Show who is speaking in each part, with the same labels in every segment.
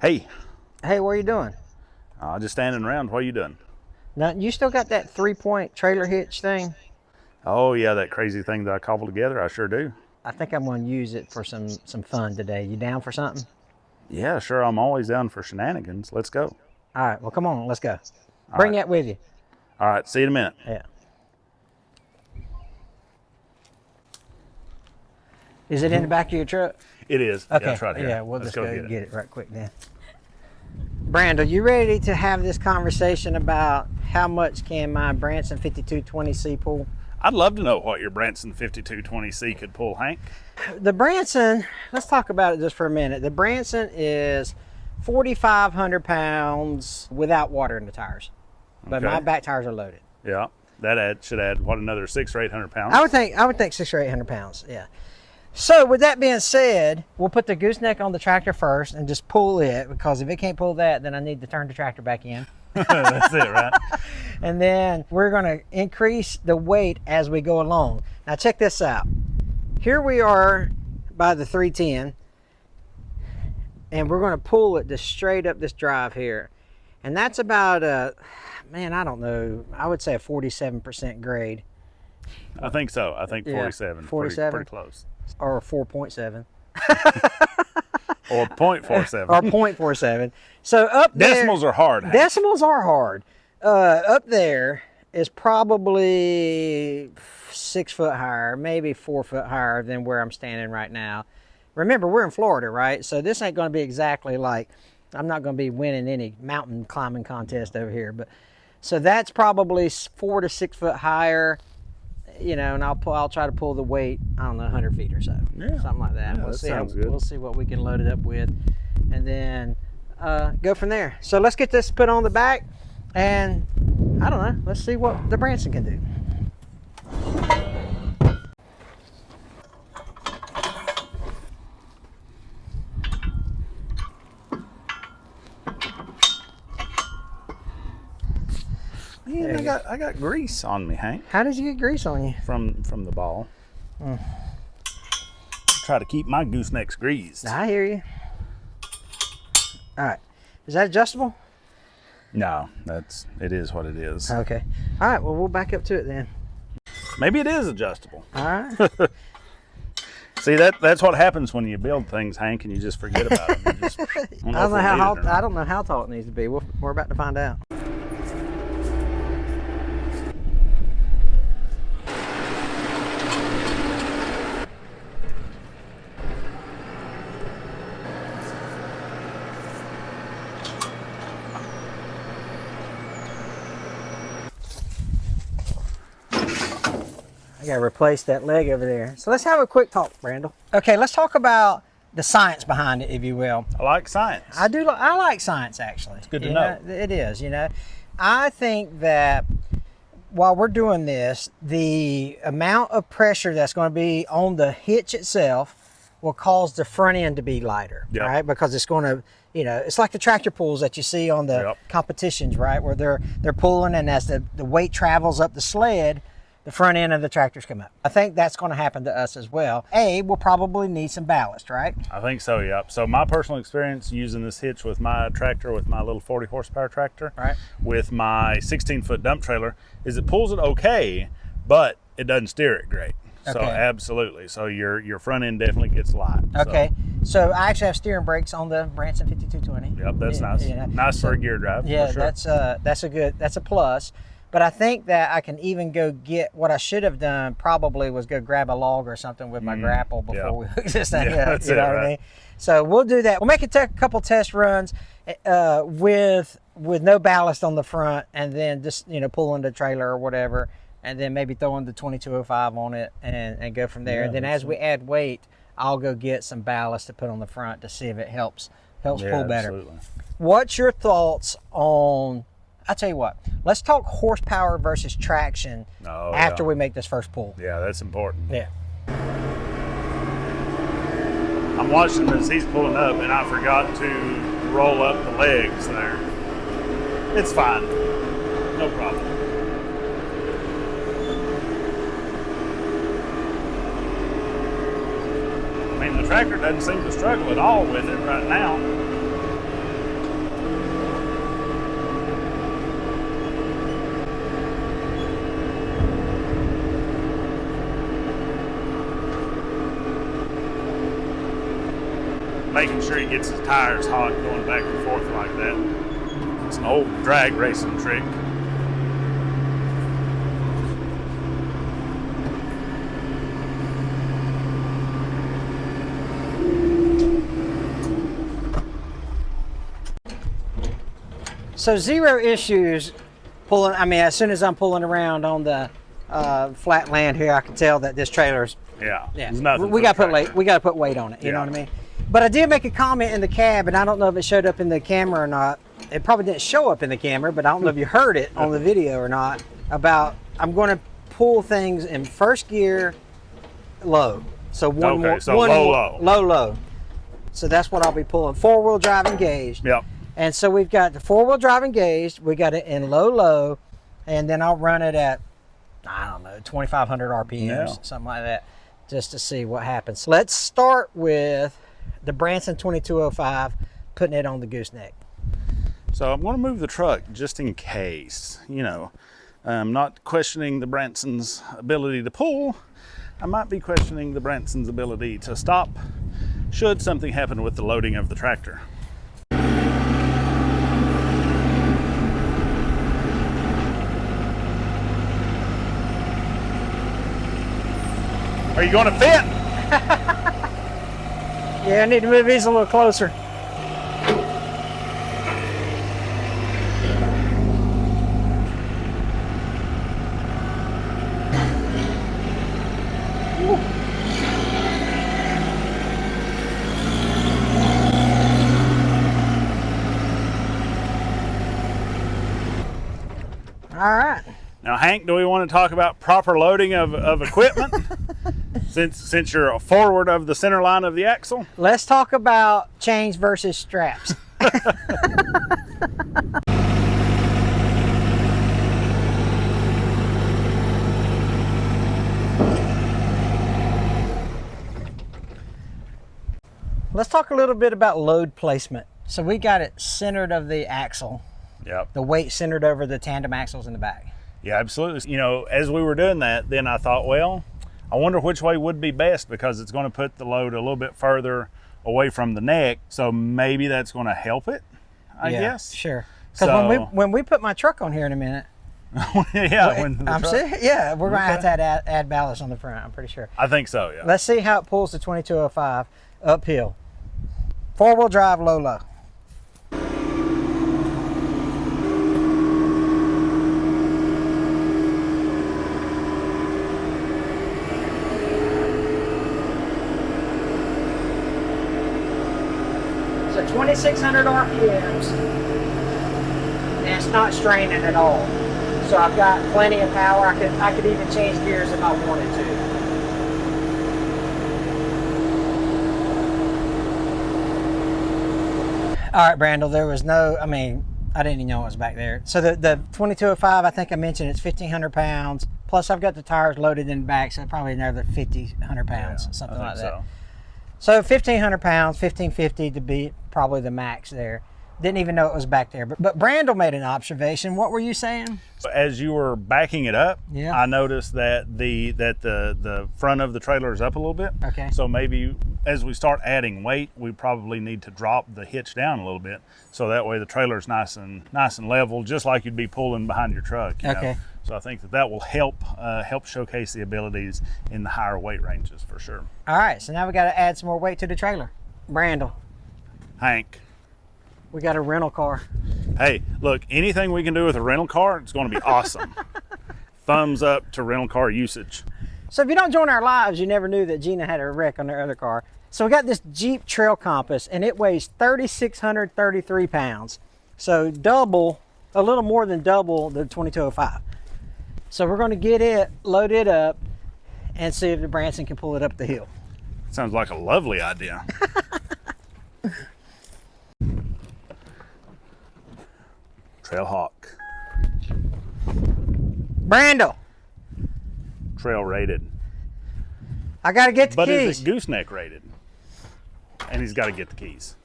Speaker 1: Hey,
Speaker 2: Hey, what are you doing?
Speaker 1: just standing around. What are you doing?
Speaker 2: Now, you still got that 3-point trailer hitch thing?
Speaker 1: Oh yeah, that crazy thing that I cobbled together. I sure do.
Speaker 2: I think I'm going to use it for some fun today. You down for something?
Speaker 1: Yeah, sure. I'm always down for shenanigans. Let's go.
Speaker 2: All right, well, come on, let's go. Bring that with you.
Speaker 1: All right, see you in a minute.
Speaker 2: Yeah. Is it in the back of your truck?
Speaker 1: It is.
Speaker 2: Okay.
Speaker 1: Yeah, it's right here.
Speaker 2: Yeah, we'll
Speaker 1: Let's
Speaker 2: just go
Speaker 1: get
Speaker 2: get it right quick then. Brand, are you ready to have this conversation about how much can my Branson 5220C pull?
Speaker 1: I'd love to know what your Branson 5220C could pull, Hank.
Speaker 2: The Branson, let's talk about it just for a minute. The Branson is 4,500 pounds without water in the tires, but
Speaker 1: Okay.
Speaker 2: my back tires are loaded.
Speaker 1: Yeah, that should add what, another 600 or 800 pounds.
Speaker 2: I would think 600 or 800 pounds. Yeah. So with that being said, we'll put the gooseneck on the tractor first and just pull it, because if it can't pull that, then I need to turn the tractor back in.
Speaker 1: That's it, right?
Speaker 2: And then we're going to increase the weight as we go along. Now check this out. Here we are by the 310, and we're going to pull it just straight up this drive here. And that's about a, man, I don't know, I would say a 47% grade.
Speaker 1: I think so. I think 47.
Speaker 2: Yeah, 47?
Speaker 1: Pretty close.
Speaker 2: Or 4.7.
Speaker 1: Or 0.47.
Speaker 2: Or 0.47. So up there,
Speaker 1: Decimals are hard, Hank.
Speaker 2: decimals are hard. Up there is probably 6 foot higher, maybe 4 foot higher than where I'm standing right now. Remember, we're in Florida, right? So this ain't going to be exactly like, I'm not going to be winning any mountain climbing contest over here. But so that's probably 4 to 6 foot higher, you know, and I'll try to pull the weight, I don't know, 100 feet or so.
Speaker 1: Yeah.
Speaker 2: Something like that.
Speaker 1: Yeah,
Speaker 2: We'll
Speaker 1: that
Speaker 2: see
Speaker 1: sounds good.
Speaker 2: We'll see what we can load it up with, and then go from there. So let's get this put on the back, and I don't know, let's see what the Branson can do.
Speaker 1: Man, I got grease on me, Hank,
Speaker 2: How did you get grease on you?
Speaker 1: from the ball. Try to keep my goosenecks greased.
Speaker 2: I hear you. All right, is that adjustable?
Speaker 1: No, it is what it is.
Speaker 2: Okay. All right, well, we'll back up to it then.
Speaker 1: Maybe it is adjustable.
Speaker 2: All right.
Speaker 1: See, that's what happens when you build things, Hank, and you just forget about them. You just don't know if we need it or not.
Speaker 2: I don't know how tall it needs to be. We're about to find out. I gotta replace that leg over there. So let's have a quick talk, Randall. Okay, let's talk about the science behind it, if you will.
Speaker 1: I like science.
Speaker 2: I like science, actually. It's
Speaker 1: good to know.
Speaker 2: It is, you know. I think that while we're doing this, the amount of pressure that's going to be on the hitch itself will cause the front end to be lighter,
Speaker 1: Yep.
Speaker 2: right? Because it's going to, you know, it's like the tractor pulls that you see on the
Speaker 1: Yep.
Speaker 2: competitions, right? Where they're pulling, and as the weight travels up the sled, the front end of the tractors come up. I think that's going to happen to us as well. We'll probably need some ballast, right?
Speaker 1: I think so, yep. So my personal experience using this hitch with my tractor, with my little 40 horsepower tractor,
Speaker 2: Right.
Speaker 1: with my 16-foot dump trailer, is it pulls it okay, but it doesn't steer it great. So
Speaker 2: Okay.
Speaker 1: absolutely. So your front end definitely gets light.
Speaker 2: Okay, so I actually have steering brakes on the Branson 5220.
Speaker 1: Yep, that's nice.
Speaker 2: Yeah.
Speaker 1: Nice for a gear drive.
Speaker 2: Yeah,
Speaker 1: for sure.
Speaker 2: that's a plus. But I think that I can even go get, what I should have done probably was go grab a log or something with my grapple before we hook this thing
Speaker 1: Yeah,
Speaker 2: up.
Speaker 1: that's
Speaker 2: You know
Speaker 1: it,
Speaker 2: what I
Speaker 1: right.
Speaker 2: mean? So we'll do that. We'll make a couple test runs with no ballast on the front, and then just, you know, pulling the trailer or whatever, and then maybe throwing the 2205 on it and go from there.
Speaker 1: Yeah,
Speaker 2: And then as we add weight, I'll go get some ballast to put on the front to see if it helps pull better.
Speaker 1: Absolutely.
Speaker 2: What's your thoughts on, I'll tell you what, let's talk horsepower versus traction after we make this first pull.
Speaker 1: Yeah, that's important.
Speaker 2: Yeah.
Speaker 1: I'm watching as he's pulling up, and I forgot to roll up the legs there. It's fine. No problem. I mean, the tractor doesn't seem to struggle at all with it right now. making sure he gets his tires hot going back and forth like that. It's an old drag racing trick.
Speaker 2: So zero issues pulling. I mean, as soon as I'm pulling around on the flat land here, I can tell that this trailer's.
Speaker 1: Yeah.
Speaker 2: Yeah.
Speaker 1: Nothing
Speaker 2: We got to put weight on it. You know what I mean? But I did make a comment in the cab, and I don't know if it showed up in the camera or not. It probably didn't show up in the camera, but I don't know if you heard it on the video or not. About I'm going to pull things in first gear, low. So low. So that's what I'll be pulling. 4-wheel drive engaged.
Speaker 1: Yep.
Speaker 2: And so we've got the 4-wheel drive engaged. We got it in low, and then I'll run it at, I don't know, 2,500 RPMs, something like that, just to see what happens. Let's start with the Branson 2205, putting it on the gooseneck.
Speaker 1: So I'm going to move the truck just in case, you know. I'm not questioning the Branson's ability to pull. I might be questioning the Branson's ability to stop should something happen with the loading of the tractor. Are you going to fit?
Speaker 2: Yeah, I need to move these a little closer. All right.
Speaker 1: Now, Hank, do we want to talk about proper loading of equipment? Since you're forward of the center line of the axle?
Speaker 2: Let's talk about chains versus straps. Let's talk a little bit about load placement. So we got it centered of the axle.
Speaker 1: Yep.
Speaker 2: The weight centered over the tandem axles in the back.
Speaker 1: Yeah, absolutely. You know, as we were doing that, then I thought, well, I wonder which way would be best, because it's going to put the load a little bit further away from the neck. So maybe that's going to help it, I guess.
Speaker 2: Sure. Because when we put my truck on here in a minute,
Speaker 1: yeah,
Speaker 2: we're going to have to add ballast on the front, I'm pretty sure.
Speaker 1: I think so, yeah.
Speaker 2: Let's see how it pulls the 2205 uphill. 4-wheel drive, low. So 2,600 RPMs, and it's not straining at all. So I've got plenty of power. I could even change gears if I wanted to. All right, Brandel, there was no, I mean, I didn't even know it was back there. So the 2205, I think I mentioned it's 1,500 pounds. Plus I've got the tires loaded in the back, so probably another 100 pounds, something like that. So 1,500 pounds, 1,550 to be probably the max there. Didn't even know it was back there. But Brandel made an observation. What were you saying?
Speaker 1: So as you were backing it up,
Speaker 2: yeah,
Speaker 1: I noticed that the front of the trailer is up a little bit.
Speaker 2: Okay.
Speaker 1: So maybe as we start adding weight, we probably need to drop the hitch down a little bit, so that way the trailer's nice and level, just like you'd be pulling behind your truck. You know? So I think that will help showcase the abilities in the higher weight ranges for sure.
Speaker 2: All right. So now we got to add some more weight to the trailer. Brandel.
Speaker 1: Hank.
Speaker 2: We got a rental car.
Speaker 1: Hey, look, anything we can do with a rental car, it's going to be awesome. Thumbs up to rental car usage.
Speaker 2: So if you don't join our lives, you never knew that Gina had a wreck on her other car. So we got this Jeep Trail Compass, and it weighs 3,633 pounds. So double, a little more than double the 2205. So we're going to get it, load it up, and see if the Branson can pull it up the hill.
Speaker 1: Sounds like a lovely idea. Trailhawk.
Speaker 2: Brandel.
Speaker 1: Trail rated.
Speaker 2: I got to get the
Speaker 1: keys. But
Speaker 2: keys.
Speaker 1: is it gooseneck rated? And he's got to get the keys.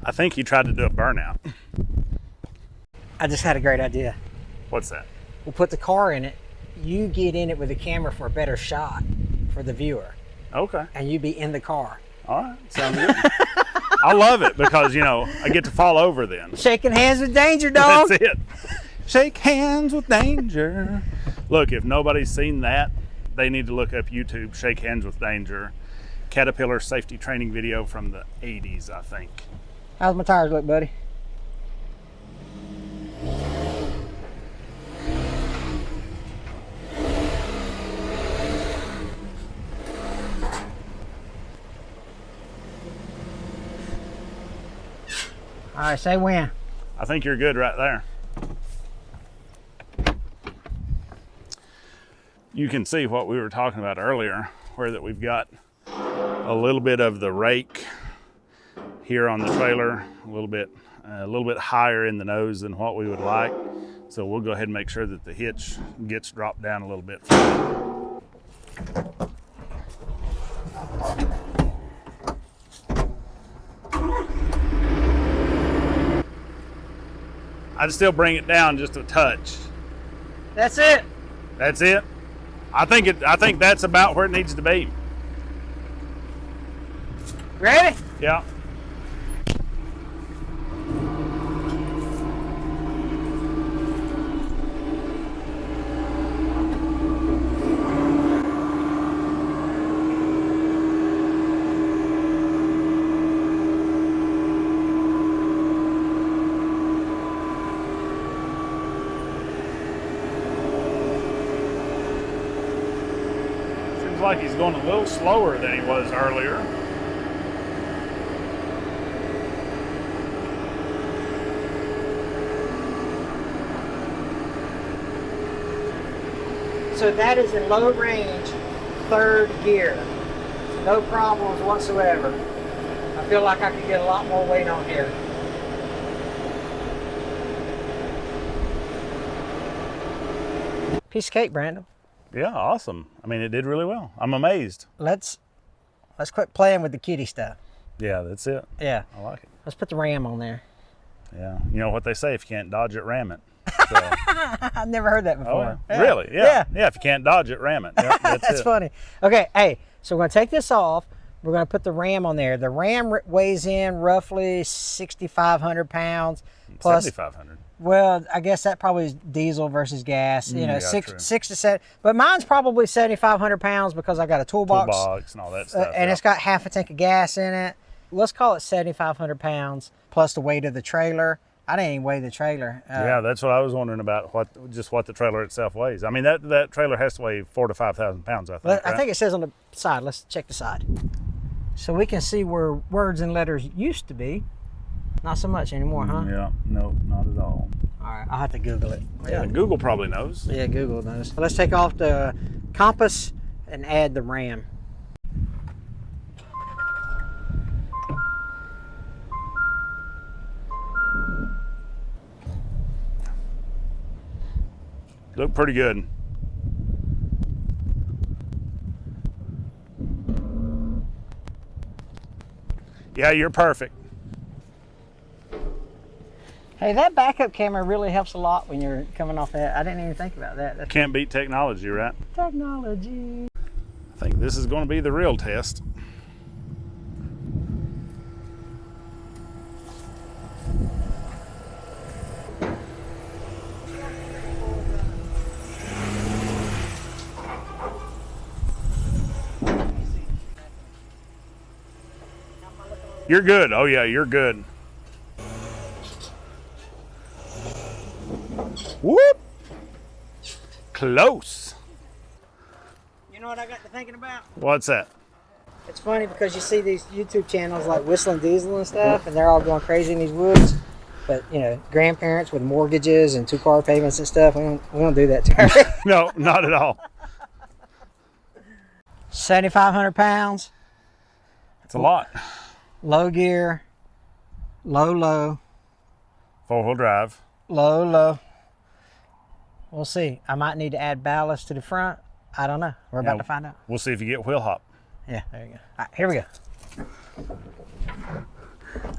Speaker 1: I think he tried to do a burnout.
Speaker 2: I just had a great idea.
Speaker 1: What's that?
Speaker 2: We'll put the car in it. You get in it with the camera for a better shot for the viewer.
Speaker 1: Okay.
Speaker 2: And you be in the car.
Speaker 1: All right. Sounds good. I love it because, you know, I get to fall over then.
Speaker 2: Shaking hands with danger, dog.
Speaker 1: That's it. Shake hands with danger. Look, if nobody's seen that, they need to look up YouTube, Shake Hands with Danger. Caterpillar safety training video from the 80s, I think.
Speaker 2: How's my tires look, buddy? All right, say when.
Speaker 1: I think you're good right there. You can see what we were talking about earlier, where that we've got a little bit of the rake here on the trailer, a little bit higher in the nose than what we would like. So we'll go ahead and make sure that the hitch gets dropped down a little bit. I'd still bring it down just a touch.
Speaker 2: That's it.
Speaker 1: That's it. I think that's about where it needs to be.
Speaker 2: Ready?
Speaker 1: Yeah. Like he's going a little slower than he was earlier.
Speaker 2: So that is in low range, third gear. No problems whatsoever. I feel like I could get a lot more weight on here. Piece of cake, Brandon.
Speaker 1: Yeah, awesome. I mean, it did really well. I'm amazed.
Speaker 2: Let's quit playing with the kitty stuff.
Speaker 1: Yeah, that's it.
Speaker 2: Yeah.
Speaker 1: I like it.
Speaker 2: Let's put the ram on there.
Speaker 1: Yeah. You know what they say, if you can't dodge it, ram it. So.
Speaker 2: I've never heard that before.
Speaker 1: Oh, yeah. Really? Yeah. Yeah, if you can't dodge it, ram it. Yep,
Speaker 2: that's funny. Okay, hey, so we're going to take this off. We're going to put the ram on there. The ram weighs in roughly 6,500 pounds. Plus
Speaker 1: 7,500.
Speaker 2: Well, I guess that probably is diesel versus gas. You know,
Speaker 1: yeah,
Speaker 2: six
Speaker 1: true.
Speaker 2: 6 to 7. But mine's probably 7,500 pounds because I got a toolbox.
Speaker 1: Toolbox and all that stuff.
Speaker 2: And it's got half a tank of gas in it. Let's call it 7,500 pounds plus the weight of the trailer. I didn't even weigh the trailer.
Speaker 1: Yeah, that's what I was wondering about. What the trailer itself weighs. I mean, that trailer has to weigh 4,000 to 5,000 pounds. I think. Right?
Speaker 2: I think it says on the side. Let's check the side, so we can see where words and letters used to be. Not so much anymore, huh?
Speaker 1: Yeah, no, not at all.
Speaker 2: All right, I'll have to Google it.
Speaker 1: Yeah, Google probably knows.
Speaker 2: Yeah, Google knows. So let's take off the compass and add the RAM.
Speaker 1: Look pretty good. Yeah, you're perfect.
Speaker 2: Hey, that backup camera really helps a lot when you're coming off that. I didn't even think about that. That's
Speaker 1: Can't beat technology, right?
Speaker 2: technology.
Speaker 1: I think this is going to be the real test. You're good. Oh yeah, you're good. Whoop! Close.
Speaker 2: You know what I got to thinking about?
Speaker 1: What's that?
Speaker 2: It's funny because you see these YouTube channels like Whistling Diesel and stuff, and they're all going crazy in these woods. But you know, grandparents with mortgages and 2-car payments and stuff, we don't do that to her.
Speaker 1: No, not at all.
Speaker 2: 7,500 pounds.
Speaker 1: It's a lot.
Speaker 2: Low gear, low,
Speaker 1: 4-wheel drive.
Speaker 2: low. We'll see. I might need to add ballast to the front. I don't know. We're about to find out.
Speaker 1: We'll see if you get wheel hop.
Speaker 2: Yeah, there you go. All right, here we go.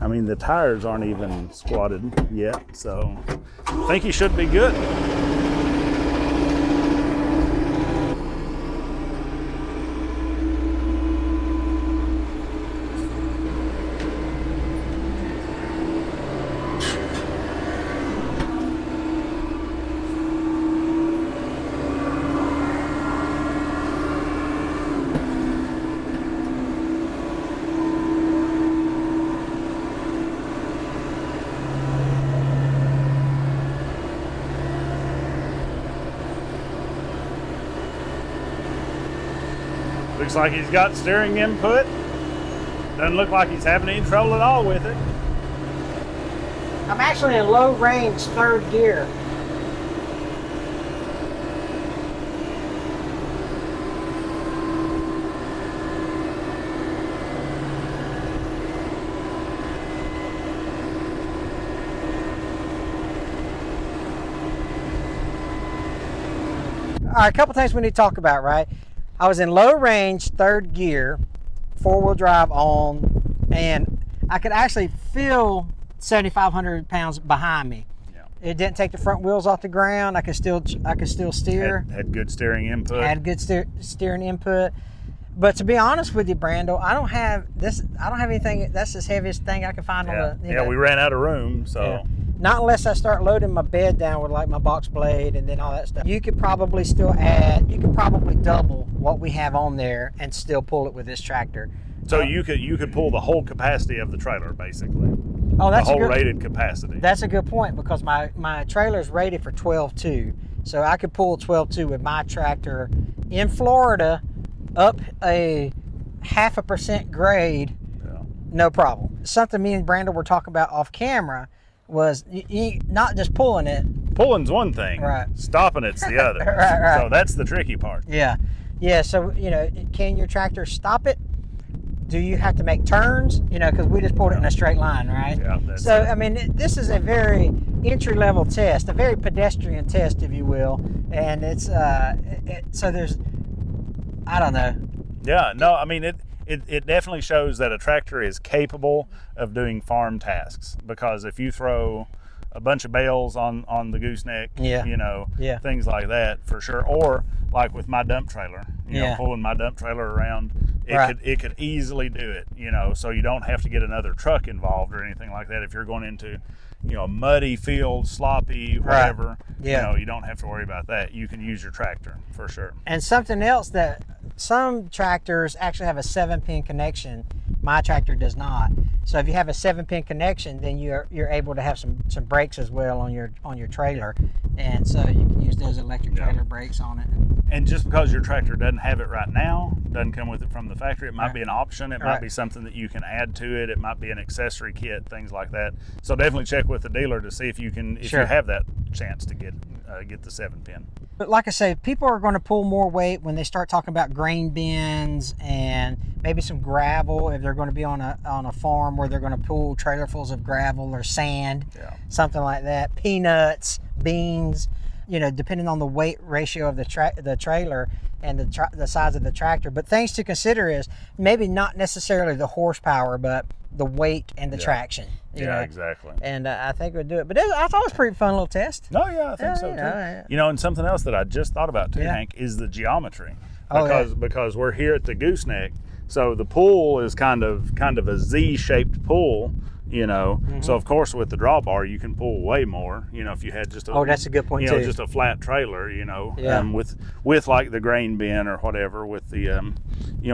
Speaker 1: I mean, the tires aren't even squatted yet, so I think he should be good. Looks like he's got steering input. Doesn't look like he's having any trouble at all with it.
Speaker 2: I'm actually in low range third gear. All right, a couple things we need to talk about, right? I was in low range, third gear, 4-wheel drive on, and I could actually feel 7,500 pounds behind me. Yeah. It didn't take the front wheels off the ground. I could still steer.
Speaker 1: Had good steering input.
Speaker 2: Had good steering input. But to be honest with you, Brando, I don't have anything. That's the heaviest thing I can find on the.
Speaker 1: We ran out of room, so.
Speaker 2: Yeah. Not unless I start loading my bed down with like my box blade and then all that stuff. You could probably double what we have on there and still pull it with this tractor.
Speaker 1: So you could pull the whole capacity of the trailer, basically.
Speaker 2: Oh, that's
Speaker 1: the whole rated capacity.
Speaker 2: That's a good point, because my trailer is rated for 12.2, so I could pull 12.2 with my tractor in Florida up a 0.5% grade, no problem. Something me and Brando were talking about off camera was not just pulling it.
Speaker 1: Pulling's one thing,
Speaker 2: right?
Speaker 1: Stopping it's the other.
Speaker 2: right.
Speaker 1: So that's the tricky part.
Speaker 2: Yeah. So can your tractor stop it? Do you have to make turns? Because we just pulled it in a straight line, right?
Speaker 1: Yeah.
Speaker 2: So I mean, this is a very entry-level test, a very pedestrian test, if you will, and it's so there's, I don't know.
Speaker 1: Yeah. No. I mean It definitely shows that a tractor is capable of doing farm tasks, because if you throw a bunch of bales on the gooseneck, things like that, for sure. Or like with my dump trailer, pulling my dump trailer around, it could easily do it, so you don't have to get another truck involved or anything like that. If you're going into, a muddy field, sloppy, whatever, you don't have to worry about that. You can use your tractor for sure.
Speaker 2: And something else, that some tractors actually have a 7-pin connection. My tractor does not. So if you have a 7-pin connection, then you're able to have some brakes as well on your trailer, and so you can use those electric trailer brakes on it.
Speaker 1: And just because your tractor doesn't have it right now, doesn't come with it from the factory, it might be an option. It might be something that you can add to it. It might be an accessory kit, things like that. So definitely check with the dealer to see if you have that chance to get the 7-pin.
Speaker 2: But like I say, people are going to pull more weight when they start talking about grain bins and maybe some gravel, if they're going to be on a farm where they're going to pull trailerfuls of gravel or sand, something like that. Peanuts, beans, depending on the weight ratio of the trailer and the size of the tractor. But things to consider is maybe not necessarily the horsepower, but the weight and the traction.
Speaker 1: Exactly.
Speaker 2: And I think we'll do it. But I thought it was a pretty fun little test.
Speaker 1: Oh yeah, I think so too. And something else that I just thought about too, Hank, is the geometry. Because we're here at the gooseneck, so the pull is kind of a Z-shaped pull. So of course with the drawbar you can pull way more, if you had just
Speaker 2: that's a good point too.
Speaker 1: Just a flat trailer, with like the grain bin or whatever, with the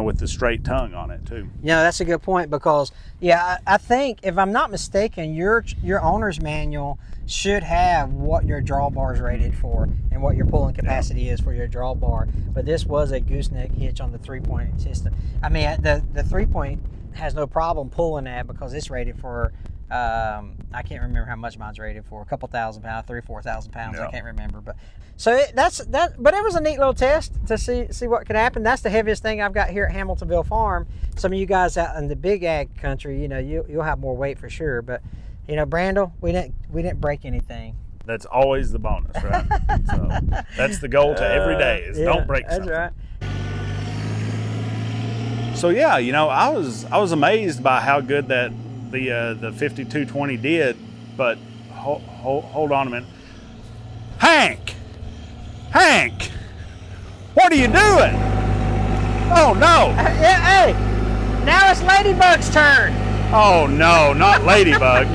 Speaker 1: with the straight tongue on it too.
Speaker 2: Yeah, that's a good point, because I think, if I'm not mistaken, your owner's manual should have what your drawbar is rated for and what your pulling capacity is for your drawbar. But this was a gooseneck hitch on the 3-point system. I mean, the 3-point has no problem pulling that, because it's rated for I can't remember how much mine's rated for, a couple thousand pounds, 3,000 or 4,000 pounds. I can't remember, but so but it was a neat little test to see what could happen. That's the heaviest thing I've got here at Hamiltonville Farm. Some of you guys out in the big ag country, you'll have more weight for sure, but Brando, we didn't break anything.
Speaker 1: That's always the bonus, right? So that's the goal to every day, is don't break something.
Speaker 2: That's right.
Speaker 1: So yeah, I was amazed by how good that the 5220 did, but hold on a minute. Hank, what are you doing? Oh no!
Speaker 2: Hey, now it's Ladybug's turn.
Speaker 1: Oh no, not Ladybug.